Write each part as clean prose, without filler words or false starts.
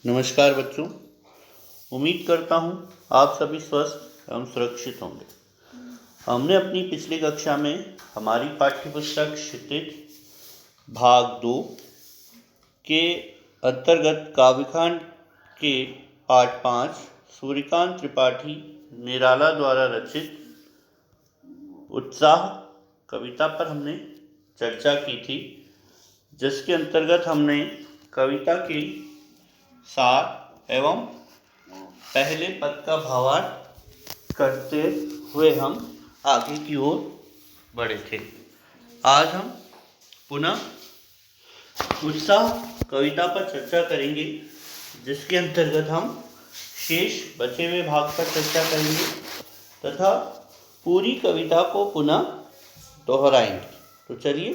नमस्कार बच्चों, उम्मीद करता हूँ आप सभी स्वस्थ एवं सुरक्षित होंगे। हमने अपनी पिछली कक्षा में हमारी पाठ्यपुस्तक क्षितिज भाग 2 के अंतर्गत काव्यकांड के पाठ 5 सूर्यकांत त्रिपाठी निराला द्वारा रचित उत्साह कविता पर हमने चर्चा की थी, जिसके अंतर्गत हमने कविता के सार एवं पहले पद का भावार्थ करते हुए हम आगे की ओर बढ़े थे। आज हम पुनः उत्साह कविता पर चर्चा करेंगे, जिसके अंतर्गत हम शेष बचे हुए भाग पर चर्चा करेंगे तथा पूरी कविता को पुनः दोहराएंगे। तो चलिए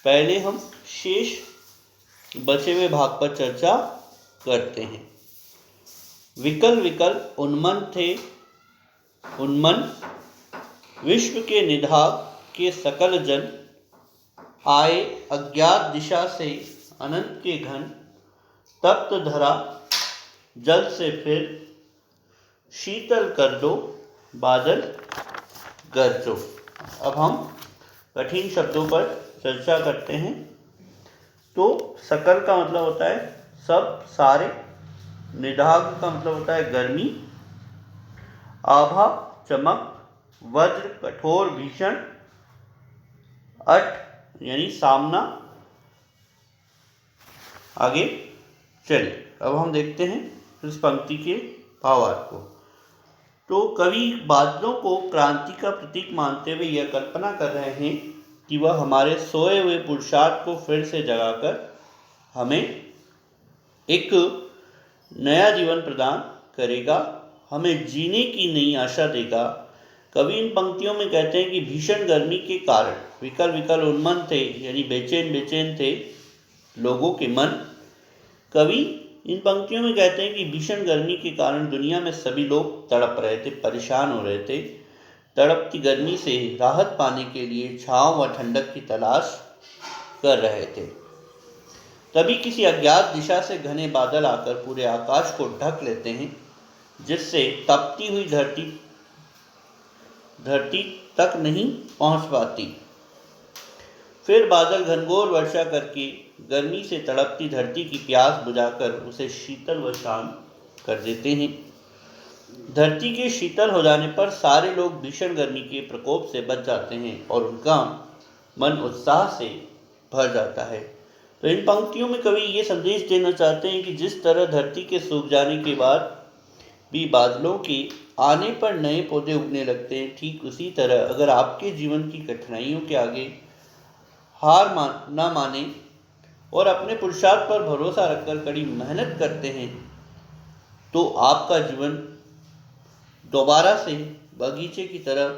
पहले हम शेष बचे हुए भाग पर चर्चा करते हैं। विकल विकल उन्मन थे उन्मन, विश्व के निधाग के सकल जन, आए अज्ञात दिशा से अनंत के घन, तप्त धरा जल से फिर शीतल कर दो बादल गरजो। अब हम कठिन शब्दों पर चर्चा करते हैं। तो सकल का मतलब होता है सब, सारे। निधाग का मतलब होता है गर्मी। आभा चमक, वज्र कठोर भीषण, अट यानी सामना। आगे चलिए अब हम देखते हैं इस पंक्ति के भावार्थ को। तो कवि बादलों को क्रांति का प्रतीक मानते हुए यह कल्पना कर रहे हैं कि वह हमारे सोए हुए पुरुषार्थ को फिर से जगाकर हमें एक नया जीवन प्रदान करेगा, हमें जीने की नई आशा देगा। कवि इन पंक्तियों में कहते हैं कि भीषण गर्मी के कारण विकल विकल उन्मन थे, यानी बेचैन बेचैन थे लोगों के मन। कवि इन पंक्तियों में कहते हैं कि भीषण गर्मी के कारण दुनिया में सभी लोग तड़प रहे थे, परेशान हो रहे थे। तड़पती गर्मी से राहत पाने के लिए छांव व ठंडक की तलाश कर रहे थे। तभी किसी अज्ञात दिशा से घने बादल आकर पूरे आकाश को ढक लेते हैं, जिससे तपती हुई धरती तक नहीं पहुंच पाती। फिर बादल घनघोर वर्षा करके गर्मी से तड़पती धरती की प्यास बुझाकर उसे शीतल व शांत कर देते हैं। धरती के शीतल हो जाने पर सारे लोग भीषण गर्मी के प्रकोप से बच जाते हैं और उनका मन उत्साह से भर जाता है। तो इन पंक्तियों में कवि ये संदेश देना चाहते हैं कि जिस तरह धरती के सूख जाने के बाद भी बादलों के आने पर नए पौधे उगने लगते हैं, ठीक उसी तरह अगर आपके जीवन की कठिनाइयों के आगे हार ना माने और अपने पुरुषार्थ पर भरोसा रखकर कड़ी मेहनत करते हैं, तो आपका जीवन दोबारा से बगीचे की तरह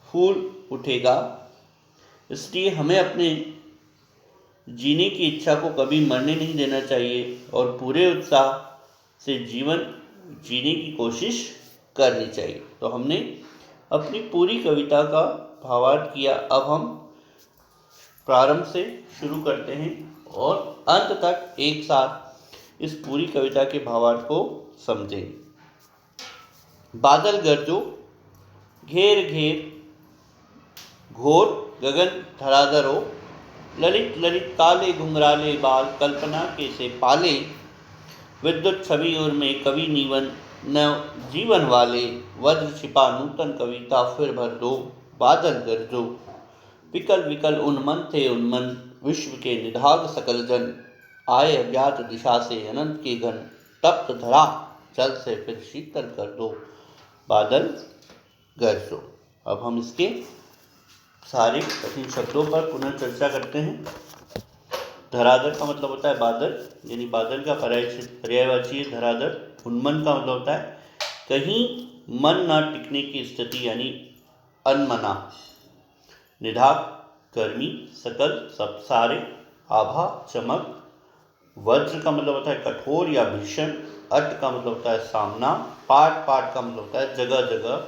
फूल उठेगा। इसलिए हमें अपने जीने की इच्छा को कभी मरने नहीं देना चाहिए और पूरे उत्साह से जीवन जीने की कोशिश करनी चाहिए। तो हमने अपनी पूरी कविता का भावार्थ किया। अब हम प्रारंभ से शुरू करते हैं और अंत तक एक साथ इस पूरी कविता के भावार्थ को समझेंगे। बादल गरजो घेर घेर, घोर गगन धराधर हो, ललित ललित काले घुंघराले बाल कल्पना के से पाले, विद्युत छवि और में कवि नीवन नव जीवन वाले, वज्र छिपा नूतन कविता फिर भर दो बादल गरजो। विकल विकल उन्मन थे उन्मन, विश्व के निधाग सकल जन, आए अज्ञात दिशा से अनंत के घन, तप्त धरा जल से फिर शीतल कर दो बादल गरजो। अब हम इसके सारे कठिन शब्दों पर पुनः चर्चा करते हैं। धराधर का मतलब होता है बादल, यानी बादल का पर्यायवाची है धराधर। उन्मन का मतलब होता है कहीं मन ना टिकने की स्थिति, यानी अनमना। निधाग गर्मी, सकल सब सारे, आभा चमक, वज्र का मतलब होता है कठोर या भीषण, अट का मतलब होता है सामना, पाठ पाठ का मतलब होता है जगह जगह।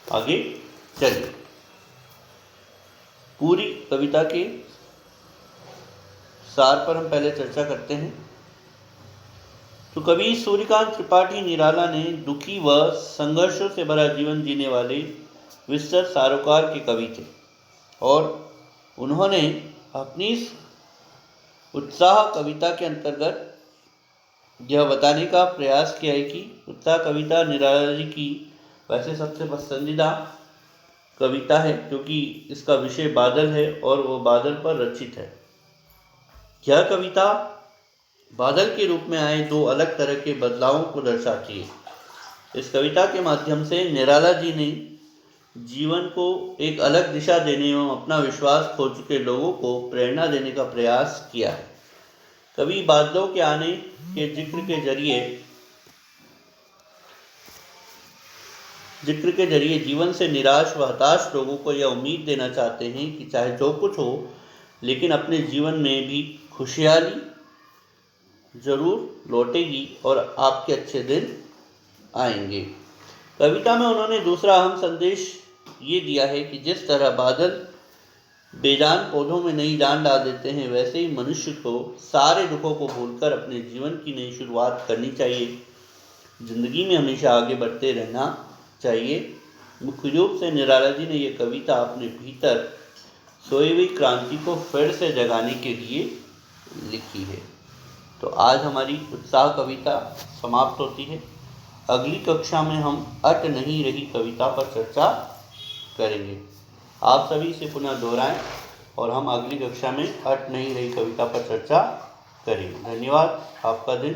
आगे चलिए पूरी कविता के सार पर हम पहले चर्चा करते हैं। तो कवि सूर्यकांत त्रिपाठी निराला ने दुखी व संघर्षों से भरा जीवन जीने वाले विस्तृत सारोकार के कवि थे और उन्होंने अपनी उत्साह कविता के अंतर्गत यह बताने का प्रयास किया है कि उत्साह कविता निराला जी की वैसे सबसे पसंदीदा कविता है, क्योंकि इसका विषय बादल है और वो बादल पर रचित है। यह कविता बादल के रूप में आए दो अलग तरह के बदलावों को दर्शाती है। इस कविता के माध्यम से निराला जी ने जीवन को एक अलग दिशा देने एवं अपना विश्वास खो चुके लोगों को प्रेरणा देने का प्रयास किया है। कवि बादलों के आने के जिक्र के जरिए जीवन से निराश व हताश लोगों को यह उम्मीद देना चाहते हैं कि चाहे जो कुछ हो, लेकिन अपने जीवन में भी खुशहाली जरूर लौटेगी और आपके अच्छे दिन आएंगे। कविता में उन्होंने दूसरा अहम संदेश ये दिया है कि जिस तरह बादल बेजान पौधों में नई जान डाल देते हैं, वैसे ही मनुष्य को सारे दुखों को भूलकर अपने जीवन की नई शुरुआत करनी चाहिए। जिंदगी में हमेशा आगे बढ़ते रहना चाहिए। मुख्य रूप से निराला जी ने यह कविता अपने भीतर सोई हुई क्रांति को फिर से जगाने के लिए लिखी है। तो आज हमारी उत्साह कविता समाप्त होती है। अगली कक्षा में हम अट नहीं रही कविता पर चर्चा करेंगे। आप सभी से पुनः दोहराएं और हम अगली कक्षा में अट नहीं रही कविता पर चर्चा करेंगे। धन्यवाद। आपका दिन